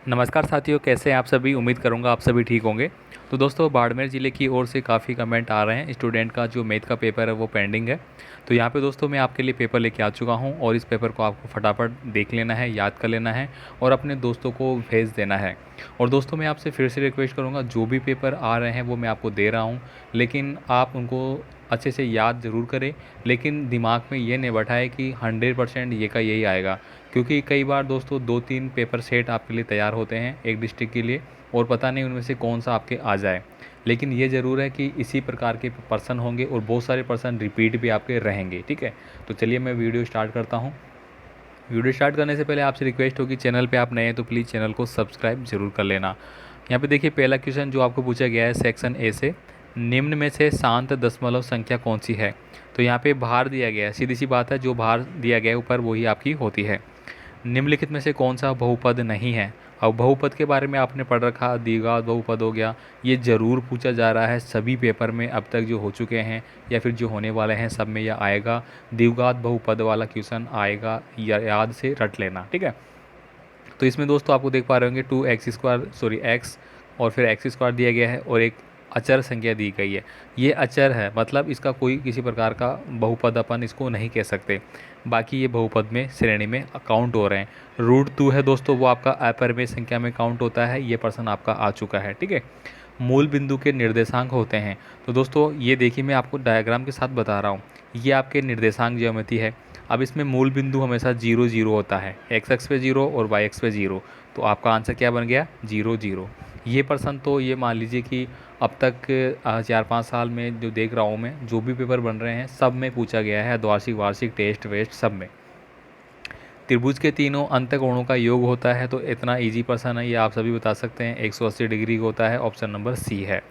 नमस्कार साथियों, कैसे हैं आप सभी। उम्मीद करूंगा आप सभी ठीक होंगे। तो दोस्तों, बाड़मेर ज़िले की ओर से काफ़ी कमेंट आ रहे हैं। स्टूडेंट का जो मैथ का पेपर है वो पेंडिंग है। तो यहाँ पे दोस्तों मैं आपके लिए पेपर लेके आ चुका हूँ और इस पेपर को आपको फटाफट देख लेना है, याद कर लेना है और अपने दोस्तों को भेज देना है। और दोस्तों मैं आपसे फिर से रिक्वेस्ट करूँगा, जो भी पेपर आ रहे हैं वो मैं आपको दे रहा हूँ, लेकिन आप उनको अच्छे से याद ज़रूर करें। लेकिन दिमाग में ये नहीं बैठाए कि 100% ये का यही आएगा, क्योंकि कई बार दोस्तों 2-3 पेपर सेट आपके लिए तैयार होते हैं एक डिस्ट्रिक्ट के लिए, और पता नहीं उनमें से कौन सा आपके आ जाए। लेकिन ये ज़रूर है कि इसी प्रकार के पर्सन होंगे और बहुत सारे पर्सन रिपीट भी आपके रहेंगे। ठीक है, तो चलिए मैं वीडियो स्टार्ट करता हूँ। वीडियो स्टार्ट करने से पहले आपसे रिक्वेस्ट होगी, चैनल पे आप नए हैं तो प्लीज़ चैनल को सब्सक्राइब जरूर कर लेना। यहाँ पे देखिए, पहला क्वेश्चन जो आपको पूछा गया है सेक्शन ए से, निम्न में से शांत दशमलव संख्या कौन सी है। तो यहाँ पे भार दिया गया है, सीधी सी बात है, जो भार दिया गया है ऊपर वही आपकी होती है। निम्नलिखित में से कौन सा बहुपद नहीं है। अब बहुपद के बारे में आपने पढ़ रखा, द्विघात बहुपद हो गया, ये ज़रूर पूछा जा रहा है सभी पेपर में अब तक जो हो चुके हैं या फिर जो होने वाले हैं, सब में यह आएगा। द्विघात बहुपद वाला क्वेश्चन आएगा, या याद से रट लेना। ठीक है, तो इसमें दोस्तों आपको देख पा रहे होंगे 2x और फिर x² दिया गया है और एक अचर संख्या दी गई है। ये अचर है, मतलब इसका कोई किसी प्रकार का बहुपद अपन इसको नहीं कह सकते। बाकी ये बहुपद में श्रेणी में काउंट हो रहे हैं। √2 है दोस्तों, वो आपका अपरिमेय संख्या में काउंट होता है। ये पर्सन आपका आ चुका है। ठीक है, मूल बिंदु के निर्देशांक होते हैं। तो दोस्तों ये देखिए, मैं आपको डायग्राम के साथ बता रहा हूँ, ये आपके निर्देशांक ज्यामिति है। अब इसमें मूल बिंदु हमेशा 0 0 होता है, x अक्ष पे 0 और y अक्ष पे 0। तो आपका आंसर क्या बन गया, 0 0। ये पर्सन तो ये मान लीजिए कि अब तक 4-5 साल में जो देख रहा हूँ मैं, जो भी पेपर बन रहे हैं सब में पूछा गया है, द्वार्षिक वार्षिक टेस्ट वेस्ट सब में। त्रिभुज के तीनों अंतकोणों का योग होता है, तो इतना इजी पर्सन है, ये आप सभी बता सकते हैं, 180 डिग्री होता है। ऑप्शन नंबर सी है।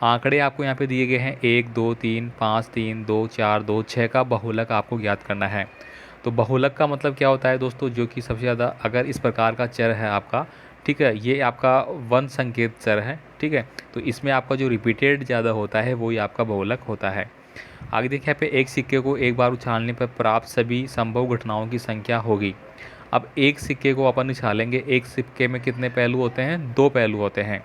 आंकड़े आपको यहाँ पे दिए गए हैं 1 2 3 5 3 2 4 2 6 का बहुलक आपको ज्ञात करना है। तो बहुलक का मतलब क्या होता है दोस्तों, जो कि सबसे ज़्यादा अगर इस प्रकार का चर है आपका, ठीक है, ये आपका वन संकेत चर है। ठीक है, तो इसमें आपका जो रिपीटेड ज़्यादा होता है वही आपका बहुलक होता है। आगे देखिए, यहाँ पे एक सिक्के को एक बार उछालने पर प्राप्त सभी संभव घटनाओं की संख्या होगी। अब एक सिक्के को अपन उछालेंगे, एक सिक्के में कितने पहलू होते हैं, 2 पहलू होते हैं।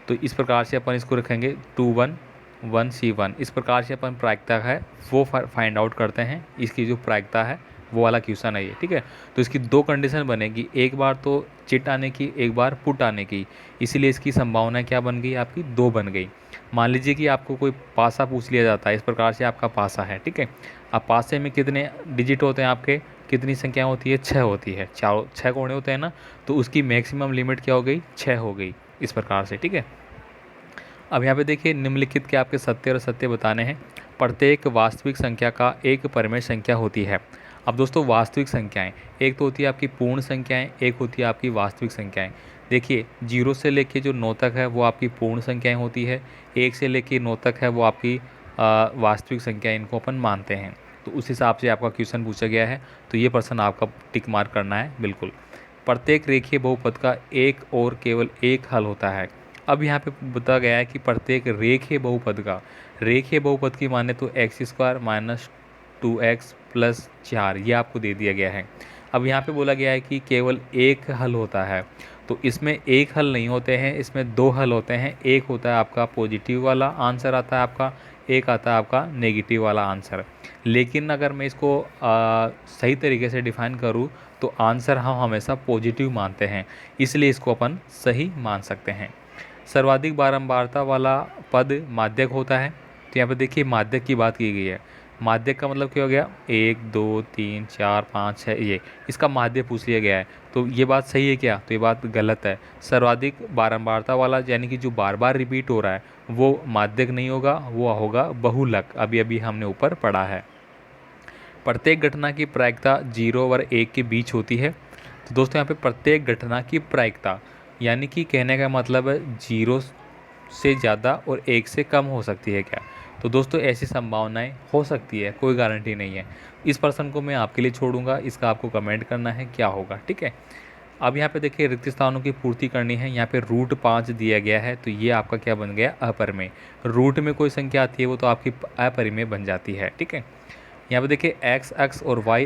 तो इस प्रकार से अपन इसको रखेंगे 2 1 1 C1। इस प्रकार से अपन प्रायिकता है वो फाइंड आउट करते हैं, इसकी जो प्रायिकता है वो वाला क्वेश्चन है ये। ठीक है, तो इसकी 2 कंडीशन बनेगी, एक बार तो चिट आने की, एक बार पुट आने की। इसीलिए इसकी संभावना क्या बन गई, आपकी 2 बन गई। मान लीजिए कि आपको कोई पासा पूछ लिया जाता है, इस प्रकार से आपका पासा है। ठीक है, अब पासे में कितने डिजिट होते हैं आपके, कितनी संख्या होती है, 6 होती है। 6 कोने होते हैं ना, तो उसकी मैक्सिमम लिमिट क्या हो गई, 6 हो गई, इस प्रकार से। ठीक है, अब यहाँ पे देखिए, निम्नलिखित के आपके सत्य और असत्य बताने हैं। प्रत्येक वास्तविक संख्या का एक परिमेय संख्या होती है। अब दोस्तों वास्तविक संख्याएं, एक तो होती है आपकी पूर्ण संख्याएं, एक होती है आपकी वास्तविक संख्याएं। देखिए, 0 से लेके जो 9 तक है वो आपकी पूर्ण संख्याएं होती है, 1 से लेके 9 तक है वो आपकी वास्तविक संख्याएं, इनको अपन मानते हैं। तो उस हिसाब से आपका क्वेश्चन पूछा गया है, तो ये पर्सन आपका टिक मार्क करना है बिल्कुल। प्रत्येक रेखीय बहुपद का एक और केवल एक हल होता है। अब यहाँ पे बताया गया है कि प्रत्येक रेखीय बहुपद की माने तो x² - 2x + 4, ये आपको दे दिया गया है। अब यहाँ पे बोला गया है कि केवल एक हल होता है, तो इसमें एक हल नहीं होते हैं, इसमें 2 हल होते हैं। एक होता है आपका पॉजिटिव वाला आंसर आता है आपका, एक आता है आपका नेगेटिव वाला आंसर। लेकिन अगर मैं इसको सही तरीके से डिफाइन करूँ तो आंसर हम हमेशा पॉजिटिव मानते हैं, इसलिए इसको अपन सही मान सकते हैं। सर्वाधिक बारंबारता वाला पद माध्यक होता है। तो यहाँ पे देखिए, माध्यक की बात की गई है। माध्यक का मतलब क्या हो गया, 1 2 3 4 5 6, ये इसका माध्य पूछ लिया गया है। तो ये बात सही है क्या, तो ये बात गलत है। सर्वाधिक बारंबारता वाला यानी कि जो बार बार रिपीट हो रहा है वो माध्यक नहीं होगा, वो होगा बहुलक। अभी अभी हमने ऊपर पढ़ा है। प्रत्येक घटना की प्रायिकता 0 और 1 के बीच होती है। तो दोस्तों यहाँ पे प्रत्येक घटना की प्रायिकता यानी कि कहने का मतलब है 0 से ज़्यादा और 1 से कम हो सकती है क्या। तो दोस्तों ऐसी संभावनाएं हो सकती है, कोई गारंटी नहीं है। इस पर्सन को मैं आपके लिए छोड़ूंगा, इसका आपको कमेंट करना है क्या होगा। ठीक है, अब यहाँ पे देखिए, रिक्त स्थानों की पूर्ति करनी है। यहाँ पे √5 दिया गया है, तो ये आपका क्या बन गया, अपरिमेय। रूट में कोई संख्या आती है वो तो आपकी अपरिमेय बन जाती है। ठीक है, यहाँ पे देखिए, x अक्ष और y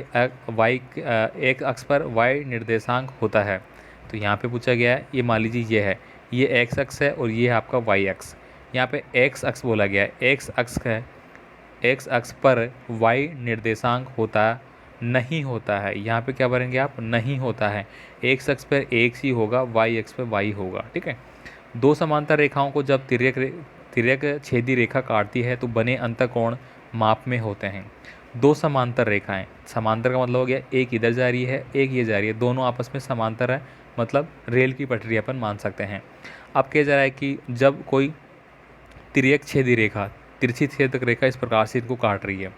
एक अक्ष पर y निर्देशांक होता है। तो यहाँ पे पूछा गया है, ये मान लीजिए ये है, ये एक्स अक्स है और ये है आपका वाई अक्स। यहाँ पे एक्स अक्स बोला गया है, एक्स अक्स है, एक्स अक्स पर वाई निर्देशांक होता नहीं होता है। यहाँ पे क्या भरेंगे आप, नहीं होता है। एक्स अक्स पर एक्स ही होगा, वाई अक्स पर वाई होगा, ठीक है। दो समांतर रेखाओं को जब तिर्यक छेदी रेखा काटती है तो बने अंतःकोण माप में होते हैं। दो समांतर रेखाएं, समांतर का मतलब हो गया एक इधर जा रही है एक ये जा रही है, दोनों आपस में समांतर है, मतलब रेल की पटरी अपन मान सकते हैं। अब कहा जा रहा है कि जब कोई तिर्यक छेदी रेखा, तिरछी छेदक रेखा इस प्रकार से इनको काट रही है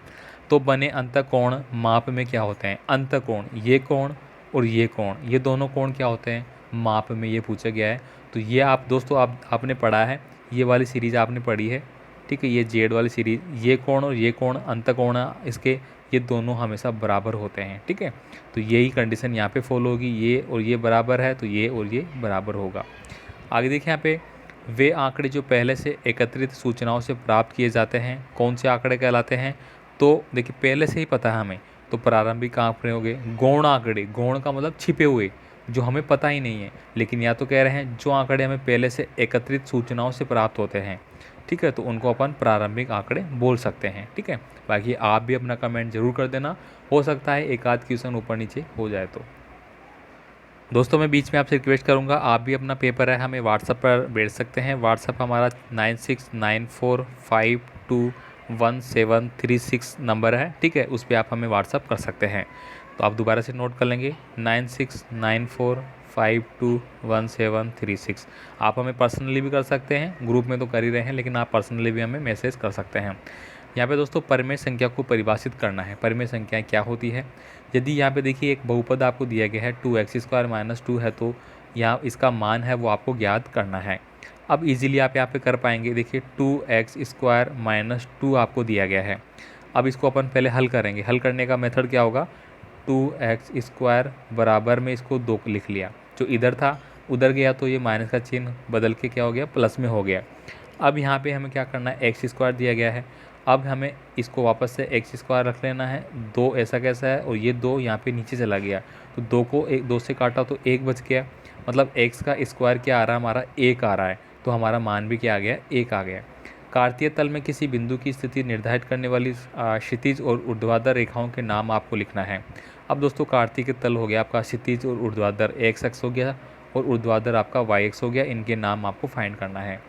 तो बने अंतःकोण माप में क्या होते हैं, अंतःकोण, ये कोण और ये कोण, ये दोनों कोण क्या होते हैं, माप में, ये पूछा गया है। तो ये आप दोस्तों आपने पढ़ा है, ये वाली सीरीज आपने पढ़ी है, ठीक है, ये जेड वाली सीरीज, ये कोण और ये कोण अंतःकोण इसके, ये दोनों हमेशा बराबर होते हैं, ठीक है। तो यही कंडीशन यहाँ पे फॉलो होगी, ये और ये बराबर है तो ये और ये बराबर होगा। आगे देखिए यहाँ पे, वे आंकड़े जो पहले से एकत्रित सूचनाओं से प्राप्त किए जाते हैं कौन से आंकड़े कहलाते हैं। तो देखिए पहले से ही पता है हमें, तो प्रारंभिक आंकड़े हो गए। गौण आंकड़े, गौण का मतलब छिपे हुए, जो हमें पता ही नहीं है, लेकिन या तो कह रहे हैं जो आंकड़े हमें पहले से एकत्रित सूचनाओं से प्राप्त होते हैं, ठीक है, तो उनको अपन प्रारंभिक आंकड़े बोल सकते हैं, ठीक है। बाकी आप भी अपना कमेंट जरूर कर देना, हो सकता है एक आध क्वेश्चन ऊपर नीचे हो जाए। तो दोस्तों मैं बीच में आपसे रिक्वेस्ट करूंगा, आप भी अपना पेपर है हमें व्हाट्सअप पर भेज सकते हैं। व्हाट्सअप हमारा 9694521736 नंबर है, ठीक है, उस पर आप हमें व्हाट्सअप कर सकते हैं। तो आप दोबारा से नोट कर लेंगे, 9694521736। आप हमें पर्सनली भी कर सकते हैं, ग्रुप में तो कर ही रहे हैं, लेकिन आप पर्सनली भी हमें मैसेज कर सकते हैं। यहाँ पे दोस्तों परिमेय संख्या को परिभाषित करना है। परिमेय संख्याएं क्या होती है, यदि यहाँ पे देखिए एक बहुपद आपको दिया गया है 2x² - 2 है, तो यहाँ इसका मान है वो आपको ज्ञात करना है। अब इजीली आप यहाँ पे कर पाएंगे, देखिए 2x² - 2 आपको दिया गया है। अब इसको अपन पहले हल करेंगे। हल करने का मेथड क्या होगा, 2x² बराबर में इसको 2 लिख लिया, जो इधर था उधर गया तो ये माइनस का चिन्ह बदल के क्या हो गया, प्लस में हो गया। अब यहाँ पे हमें क्या करना है, x² दिया गया है, अब हमें इसको वापस से x² रख लेना है। 2 ऐसा कैसा है, और ये 2 यहाँ पे नीचे चला गया, तो 2 को 2 से काटा तो 1 बच गया, मतलब x का स्क्वायर क्या आ रहा है हमारा, 1 आ रहा है, तो हमारा मान भी क्या आ गया, 1 आ गया। कार्तीय तल में किसी बिंदु की स्थिति निर्धारित करने वाली क्षितिज और ऊर्ध्वाधर रेखाओं के नाम आपको लिखना है। अब दोस्तों कार्तीय तल हो गया आपका, क्षितिज और ऊर्ध्वाधर x अक्ष हो गया और ऊर्ध्वाधर आपका y अक्ष हो गया, इनके नाम आपको फाइंड करना है।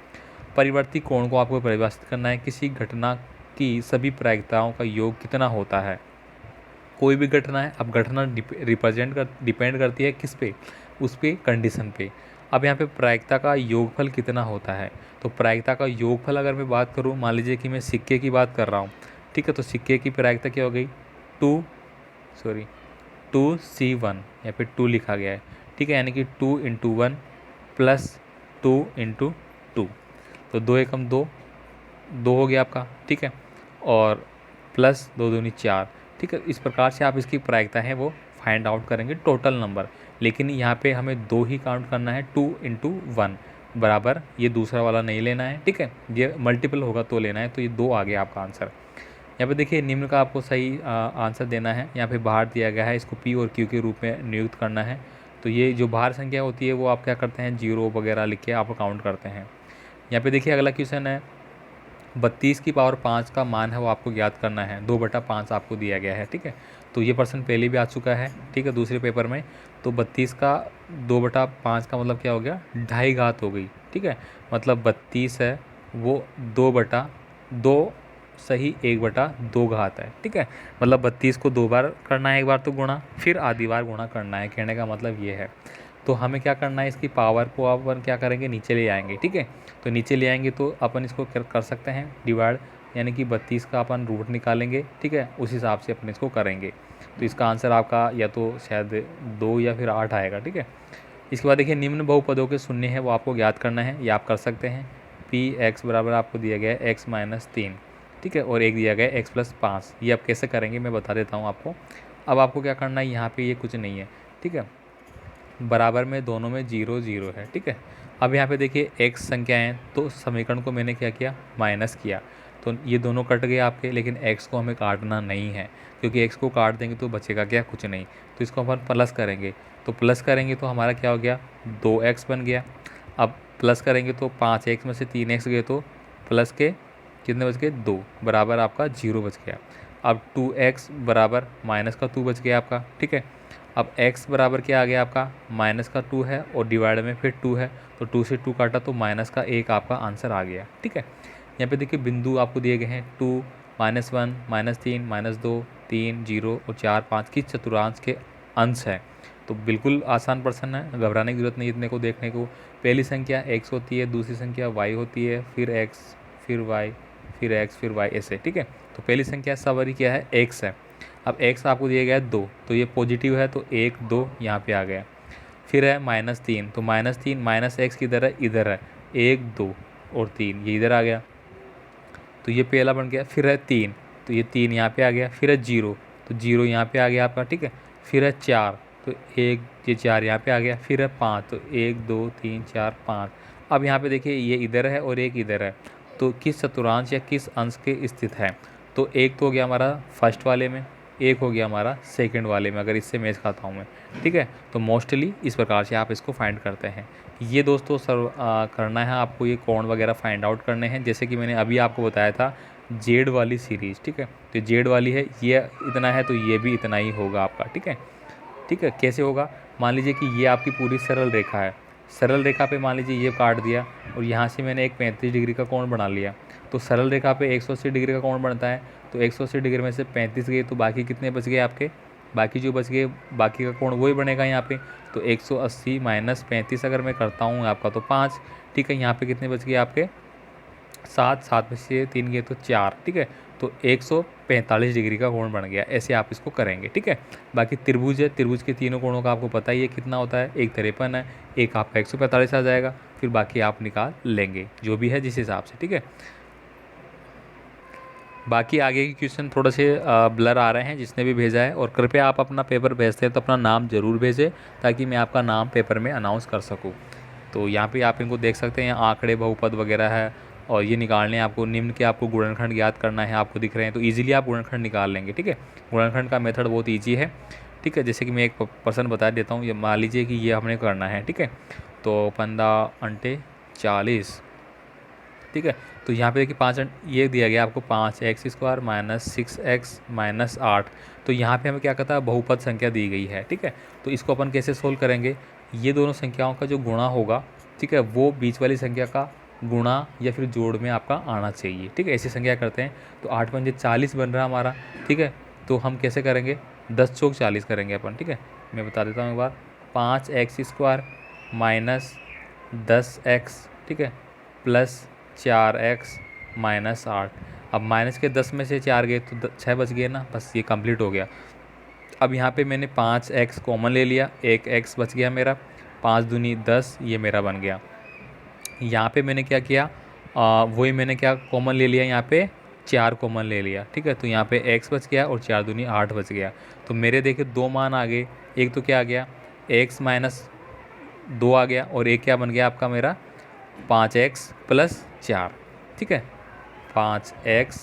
परिवर्ती कोण को आपको परिभाषित करना है। किसी घटना की सभी प्रायिकताओं का योग कितना होता है। कोई भी घटना है, अब घटना डिपेंड करती है किस पे, उस पे कंडीशन पे। अब यहाँ पे प्रायिकता का योगफल कितना होता है, तो प्रायिकता का योगफल अगर मैं बात करूँ, मान लीजिए कि मैं सिक्के की बात कर रहा हूँ, ठीक है, तो सिक्के की प्रायिकता क्या हो गई, 2C1, यहाँ पे 2 लिखा गया है, ठीक है, यानी कि 2 × 1 + 2 × 2, तो 2 एकम 2 हो गया आपका, ठीक है, और प्लस 2 दूनी 4, ठीक है। इस प्रकार से आप इसकी प्रायिकता है वो फाइंड आउट करेंगे टोटल नंबर, लेकिन यहाँ पे हमें 2 ही काउंट करना है, 2 × 1 बराबर, ये दूसरा वाला नहीं लेना है, ठीक है, ये मल्टीपल होगा तो लेना है, तो ये 2 आ गया आपका आंसर। यहाँ पे देखिए निम्न का आपको सही आंसर देना है। यहाँ पे बाहर दिया गया है, इसको P और Q के रूप में नियुक्त करना है। तो ये जो बाहर संख्या होती है वो आप क्या करते हैं, 0 वगैरह लिख के आप काउंट करते हैं। यहाँ पे देखिए अगला क्वेश्चन है, 32 की पावर 5 का मान है वो आपको ज्ञात करना है। 2/5 आपको दिया गया है, ठीक है, तो ये प्रश्न पहले भी आ चुका है, ठीक है, दूसरे पेपर में। तो 32 का 2/5 का मतलब क्या हो गया, 2.5 घात हो गई, ठीक है, मतलब 32 है वो 2/2 सही 1/2 घात है, ठीक है, मतलब 32 को 2 बार करना है, एक बार तो गुणा, फिर आधी बार गुणा करना है, कहने का मतलब ये है। तो हमें क्या करना है, इसकी पावर को अपन क्या करेंगे, नीचे ले आएंगे, ठीक है, तो नीचे ले आएंगे तो अपन इसको कर सकते हैं डिवाइड, यानी कि 32 का अपन रूट निकालेंगे, ठीक है, उस हिसाब से अपन इसको करेंगे। तो इसका आंसर आपका या तो शायद 2 या फिर 8 आएगा, ठीक है। इसके बाद देखिए निम्न बहुपदों के शून्य है वो आपको ज्ञात करना है, ये आप कर सकते हैं। Px बराबर आपको दिया गया है x - 3, ठीक है, और एक दिया गया है x + 5। ये आप कैसे करेंगे मैं बता देता हूँ आपको। अब आपको क्या करना है, यहाँ पे ये कुछ नहीं है, ठीक है, बराबर में दोनों में 0 0 है, ठीक है। अब यहाँ पे देखिए x संख्याएं, तो समीकरण को मैंने क्या किया, माइनस किया, तो ये दोनों कट गए आपके, लेकिन x को हमें काटना नहीं है, क्योंकि x को काट देंगे तो बचेगा क्या, कुछ नहीं, तो इसको अपन प्लस करेंगे। तो प्लस करेंगे तो हमारा क्या हो गया, 2x बन गया। अब प्लस करेंगे तो 5x में से 3x गए तो प्लस के कितने बच गए, 2 बराबर आपका 0 बच गया। अब 2x बराबर माइनस का 2 बच गया आपका, ठीक है। अब x बराबर क्या आ गया आपका, माइनस का 2 है और डिवाइड में फिर 2 है, तो 2 से 2 काटा तो माइनस का 1 आपका आंसर आ गया, ठीक है। यहाँ पे देखिए बिंदु आपको दिए गए हैं 2, -1, -3, -2, 3, 0 और 4, 5 किस चतुर्थांश के अंश है। तो बिल्कुल आसान प्रश्न है, घबराने की जरूरत नहीं इतने को देखने को। पहली संख्या x होती है, दूसरी संख्या y होती है, फिर x, फिर y, फिर x, फिर y, ऐसे, ठीक है। तो पहली संख्या सवारी क्या है, x है। अब x आपको दिया गया है 2, तो ये पॉजिटिव है तो 1 2 यहाँ पे आ गया। फिर है -3, तो -3 माइनस एक्स किधर है, इधर है, 1 2 और 3 ये इधर आ गया, तो ये पहला बन गया। फिर है 3, तो ये 3 यहाँ पे आ गया। फिर है 0, तो 0 यहाँ पे आ गया आपका, ठीक है। फिर है 4, तो 1 ये 4 यहाँ पे आ गया। फिर है 5, तो 1 2 3 4 5। अब यहाँ पे देखिए ये इधर है और एक इधर है, तो किस चतुर्थांश या किस अंश के स्थित है। तो एक तो हो गया हमारा फर्स्ट वाले में, एक हो गया हमारा सेकंड वाले में, अगर इससे मैच खाता हूँ मैं, ठीक है। तो मोस्टली इस प्रकार से आप इसको फाइंड करते हैं। ये दोस्तों करना है आपको, ये कोण वगैरह फाइंड आउट करने हैं, जैसे कि मैंने अभी आपको बताया था जेड वाली सीरीज़, ठीक है। तो जेड वाली है, ये इतना है तो ये भी इतना ही होगा आपका, ठीक है। ठीक है, कैसे होगा, मान लीजिए कि ये आपकी पूरी सरल रेखा है, सरल रेखा पे मान लीजिए ये काट दिया और यहाँ से मैंने एक 35 डिग्री का कोण बना लिया। तो सरल रेखा पे 180 डिग्री का कोण बनता है, तो 180 डिग्री में से 35 गए तो बाकी कितने बच गए आपके, बाकी जो बच गए बाकी का कोण वही बनेगा यहाँ पे। तो 180 माइनस 35 अगर मैं करता हूँ आपका तो 5, ठीक है। यहाँ पे कितने बच गए आपके 7, 7 में से 3 गए तो 4, ठीक है। तो 145 डिग्री का कोण बन गया। ऐसे आप इसको करेंगे, ठीक है। बाकी त्रिभुज है, त्रिभुज के तीनों कोणों का आपको पता ही है कितना होता है, एक 53 है, एक आपका 145 आ जाएगा, फिर बाकी आप निकाल लेंगे जो भी है जिस हिसाब से, ठीक है। बाकी आगे के क्वेश्चन थोड़े से ब्लर आ रहे हैं जिसने भी भेजा है, और कृपया आप अपना पेपर भेजते हैं तो अपना नाम ज़रूर भेजें ताकि मैं आपका नाम पेपर में अनाउंस कर सकूं। तो यहाँ पे आप इनको देख सकते हैं, आंकड़े बहुपद वगैरह है और ये निकालने आपको निम्न के आपको गुणनखंड ज्ञात करना है, आपको दिख रहे हैं तो ईजिली आप गुणनखंड निकाल लेंगे, ठीक है। गुणनखंड का मेथड बहुत ईजी है, ठीक है। जैसे कि मैं एक पर्सन बता देता हूँ, ये मान लीजिए कि ये हमने करना है, ठीक है। तो 15 अंटे 40, ठीक है। तो यहाँ पे देखिए 5 ये दिया गया आपको 5x² माइनस 6x माइनस 8। तो यहाँ पे हमें क्या कहता है, बहुपद संख्या दी गई है, ठीक है। तो इसको अपन कैसे सोल्व करेंगे, ये दोनों संख्याओं का जो गुणा होगा, ठीक है, वो बीच वाली संख्या का गुणा या फिर जोड़ में आपका आना चाहिए, ठीक है। ऐसी संख्या करते हैं तो 8 पंजे 40 बन रहा है हमारा, ठीक है। तो हम कैसे करेंगे, 10 चौक 40 करेंगे अपन, ठीक है। मैं बता देता हूँ एक बार, 5x² माइनस 10x, ठीक है, प्लस 4x माइनस 8। अब माइनस के 10 में से 4 गए तो 6 बच गए ना, बस ये कंप्लीट हो गया। अब यहाँ पे मैंने 5x कॉमन ले लिया, एक x बच गया मेरा, 5 दूनी 10 ये मेरा बन गया। यहाँ पे मैंने क्या किया, वही मैंने क्या कॉमन ले लिया, यहाँ पे 4 कॉमन ले लिया, ठीक है। तो यहाँ पे x बच गया और 4 दूनी 8 बच गया। तो मेरे देखिए 2 मान आ गए, एक तो क्या आ गया x माइनस 2 आ गया और एक क्या बन गया आपका मेरा 5x प्लस 4, ठीक है। 5x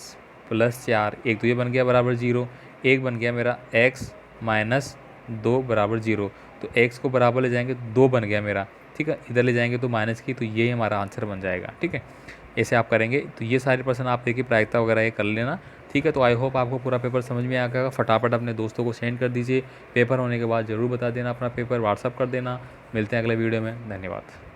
प्लस 4, एक तो ये बन गया बराबर 0, एक बन गया मेरा x माइनस 2 बराबर 0। तो x को बराबर ले जाएंगे 2 बन गया मेरा, ठीक है। इधर ले जाएंगे तो माइनस की, तो ये हमारा आंसर बन जाएगा, ठीक है। ऐसे आप करेंगे तो ये सारे प्रश्न आप देखिए प्रायिकता वगैरह ये कर लेना, ठीक है। तो आई होप आपको पूरा पेपर समझ में आ गया। फटाफट अपने दोस्तों को सेंड कर दीजिए, पेपर होने के बाद ज़रूर बता देना अपना पेपर, व्हाट्सअप कर देना। मिलते हैं अगले वीडियो में, धन्यवाद।